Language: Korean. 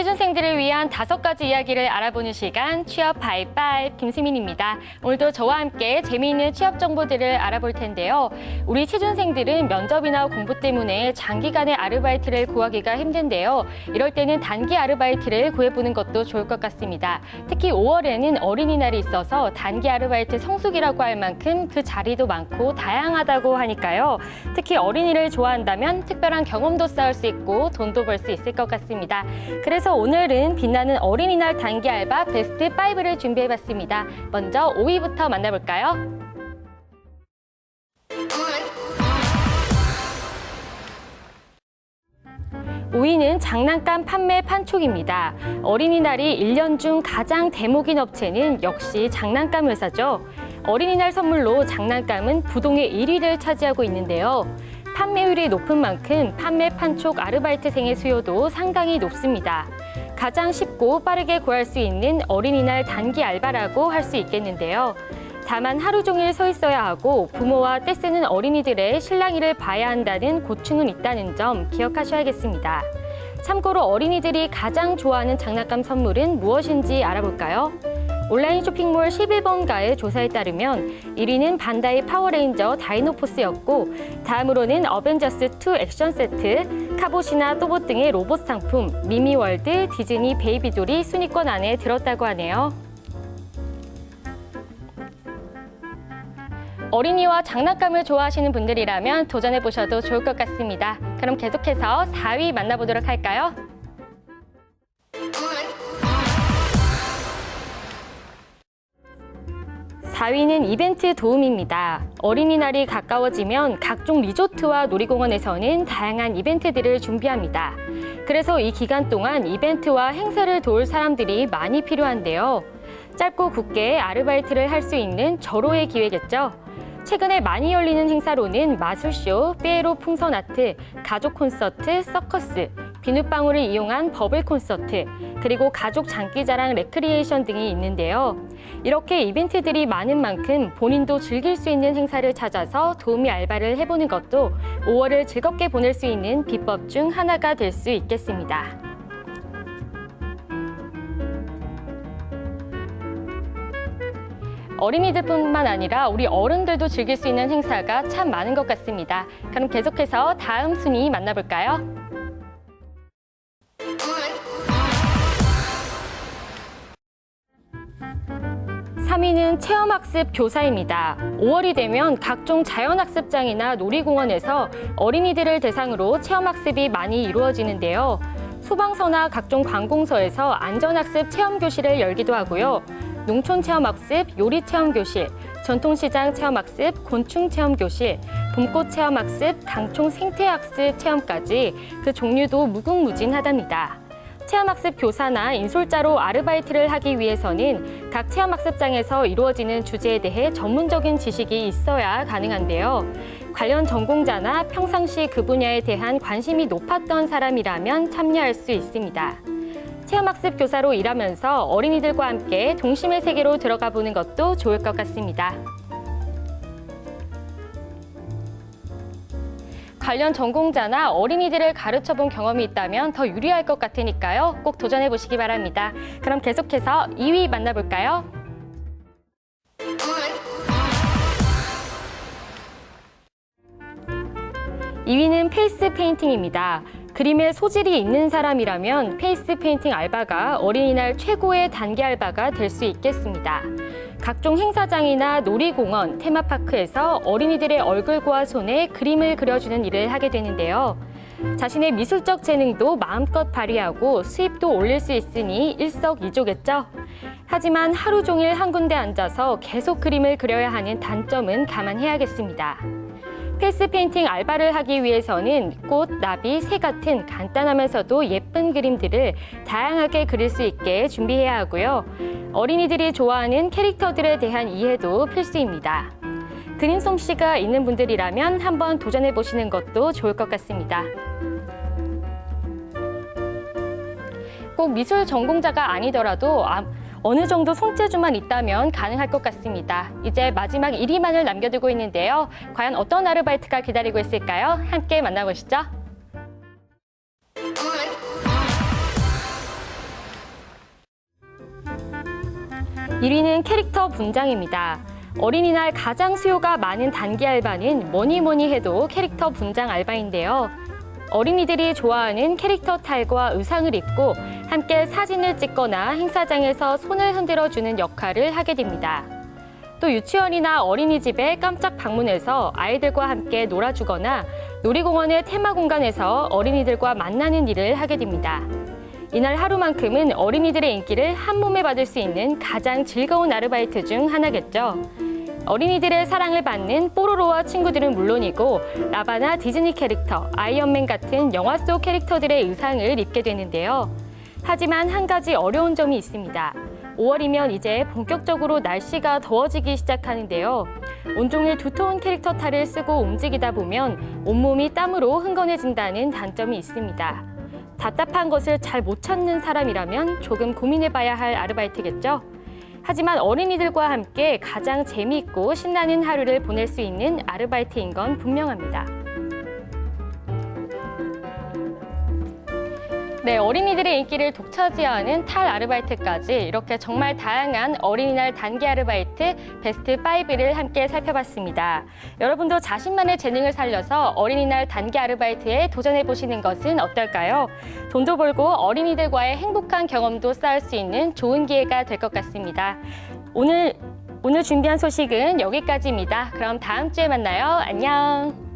취준생들을 위한 5가지 이야기를 알아보는 시간 취업 바이바이 김수민입니다. 오늘도 저와 함께 재미있는 취업 정보들을 알아볼 텐데요. 우리 취준생들은 면접이나 공부 때문에 장기간의 아르바이트를 구하기가 힘든데요. 이럴 때는 단기 아르바이트를 구해보는 것도 좋을 것 같습니다. 특히 5월에는 어린이날이 있어서 단기 아르바이트 성수기라고 할 만큼 그 자리도 많고 다양하다고 하니까요. 특히 어린이를 좋아한다면 특별한 경험도 쌓을 수 있고 돈도 벌 수 있을 것 같습니다. 그래서 오늘은 빛나는 어린이날 단기 알바 베스트 5를 준비해봤습니다. 먼저 5위부터 만나볼까요? 5위는 장난감 판매 판촉입니다. 어린이날이 1년 중 가장 대목인 업체는 역시 장난감 회사죠. 어린이날 선물로 장난감은 부동의 1위를 차지하고 있는데요. 판매율이 높은 만큼 판매 판촉 아르바이트생의 수요도 상당히 높습니다. 가장 쉽고 빠르게 구할 수 있는 어린이날 단기 알바라고 할 수 있겠는데요. 다만 하루 종일 서 있어야 하고 부모와 떼쓰는 어린이들의 실랑이를 봐야 한다는 고충은 있다는 점 기억하셔야겠습니다. 참고로 어린이들이 가장 좋아하는 장난감 선물은 무엇인지 알아볼까요? 온라인 쇼핑몰 11번가의 조사에 따르면 1위는 반다이 파워레인저 다이노포스였고 다음으로는 어벤져스2 액션 세트, 카봇이나 또봇 등의 로봇 상품, 미미월드, 디즈니 베이비돌이 순위권 안에 들었다고 하네요. 어린이와 장난감을 좋아하시는 분들이라면 도전해보셔도 좋을 것 같습니다. 그럼 계속해서 4위 만나보도록 할까요? 4위는 이벤트 도움입니다. 어린이날이 가까워지면 각종 리조트와 놀이공원에서는 다양한 이벤트들을 준비합니다. 그래서 이 기간 동안 이벤트와 행사를 도울 사람들이 많이 필요한데요. 짧고 굵게 아르바이트를 할 수 있는 절호의 기회겠죠. 최근에 많이 열리는 행사로는 마술쇼, 삐에로 풍선 아트, 가족 콘서트, 서커스, 비눗방울을 이용한 버블 콘서트, 그리고 가족 장기자랑 레크리에이션 등이 있는데요. 이렇게 이벤트들이 많은 만큼 본인도 즐길 수 있는 행사를 찾아서 도우미 알바를 해보는 것도 5월을 즐겁게 보낼 수 있는 비법 중 하나가 될 수 있겠습니다. 어린이들뿐만 아니라 우리 어른들도 즐길 수 있는 행사가 참 많은 것 같습니다. 그럼 계속해서 다음 순위 만나볼까요? 3위는 체험학습 교사입니다. 5월이 되면 각종 자연학습장이나 놀이공원에서 어린이들을 대상으로 체험학습이 많이 이루어지는데요. 소방서나 각종 관공서에서 안전학습 체험교실을 열기도 하고요. 농촌체험학습, 요리체험교실, 전통시장 체험학습, 곤충체험교실, 봄꽃 체험학습, 강총 생태학습 체험까지 그 종류도 무궁무진하답니다. 체험학습 교사나 인솔자로 아르바이트를 하기 위해서는 각 체험학습장에서 이루어지는 주제에 대해 전문적인 지식이 있어야 가능한데요. 관련 전공자나 평상시 그 분야에 대한 관심이 높았던 사람이라면 참여할 수 있습니다. 체험학습 교사로 일하면서 어린이들과 함께 동심의 세계로 들어가 보는 것도 좋을 것 같습니다. 관련 전공자나 어린이들을 가르쳐본 경험이 있다면 더 유리할 것 같으니까요. 꼭 도전해보시기 바랍니다. 그럼 계속해서 2위 만나볼까요? 2위는 페이스 페인팅입니다. 그림에 소질이 있는 사람이라면 페이스 페인팅 알바가 어린이날 최고의 단기 알바가 될 수 있겠습니다. 각종 행사장이나 놀이공원, 테마파크에서 어린이들의 얼굴과 손에 그림을 그려주는 일을 하게 되는데요. 자신의 미술적 재능도 마음껏 발휘하고 수입도 올릴 수 있으니 일석이조겠죠. 하지만 하루 종일 한 군데 앉아서 계속 그림을 그려야 하는 단점은 감안해야겠습니다. 페이스 페인팅 알바를 하기 위해서는 꽃, 나비, 새 같은 간단하면서도 예쁜 그림들을 다양하게 그릴 수 있게 준비해야 하고요. 어린이들이 좋아하는 캐릭터들에 대한 이해도 필수입니다. 그림 솜씨가 있는 분들이라면 한번 도전해 보시는 것도 좋을 것 같습니다. 꼭 미술 전공자가 아니더라도 어느 정도 손재주만 있다면 가능할 것 같습니다. 이제 마지막 1위만을 남겨두고 있는데요. 과연 어떤 아르바이트가 기다리고 있을까요? 함께 만나보시죠. 1위는 캐릭터 분장입니다. 어린이날 가장 수요가 많은 단기 알바는 뭐니 해도 캐릭터 분장 알바인데요. 어린이들이 좋아하는 캐릭터 탈과 의상을 입고 함께 사진을 찍거나 행사장에서 손을 흔들어주는 역할을 하게 됩니다. 또 유치원이나 어린이집에 깜짝 방문해서 아이들과 함께 놀아주거나 놀이공원의 테마 공간에서 어린이들과 만나는 일을 하게 됩니다. 이날 하루만큼은 어린이들의 인기를 한 몸에 받을 수 있는 가장 즐거운 아르바이트 중 하나겠죠. 어린이들의 사랑을 받는 뽀로로와 친구들은 물론이고 라바나 디즈니 캐릭터, 아이언맨 같은 영화 속 캐릭터들의 의상을 입게 되는데요. 하지만 한 가지 어려운 점이 있습니다. 5월이면 이제 본격적으로 날씨가 더워지기 시작하는데요. 온종일 두터운 캐릭터 탈을 쓰고 움직이다 보면 온몸이 땀으로 흥건해진다는 단점이 있습니다. 답답한 것을 잘 못 찾는 사람이라면 조금 고민해봐야 할 아르바이트겠죠? 하지만 어린이들과 함께 가장 재미있고 신나는 하루를 보낼 수 있는 아르바이트인 건 분명합니다. 네, 어린이들의 인기를 독차지하는 탈 아르바이트까지 이렇게 정말 다양한 어린이날 단기 아르바이트 베스트 5를 함께 살펴봤습니다. 여러분도 자신만의 재능을 살려서 어린이날 단기 아르바이트에 도전해보시는 것은 어떨까요? 돈도 벌고 어린이들과의 행복한 경험도 쌓을 수 있는 좋은 기회가 될 것 같습니다. 오늘 준비한 소식은 여기까지입니다. 그럼 다음 주에 만나요. 안녕.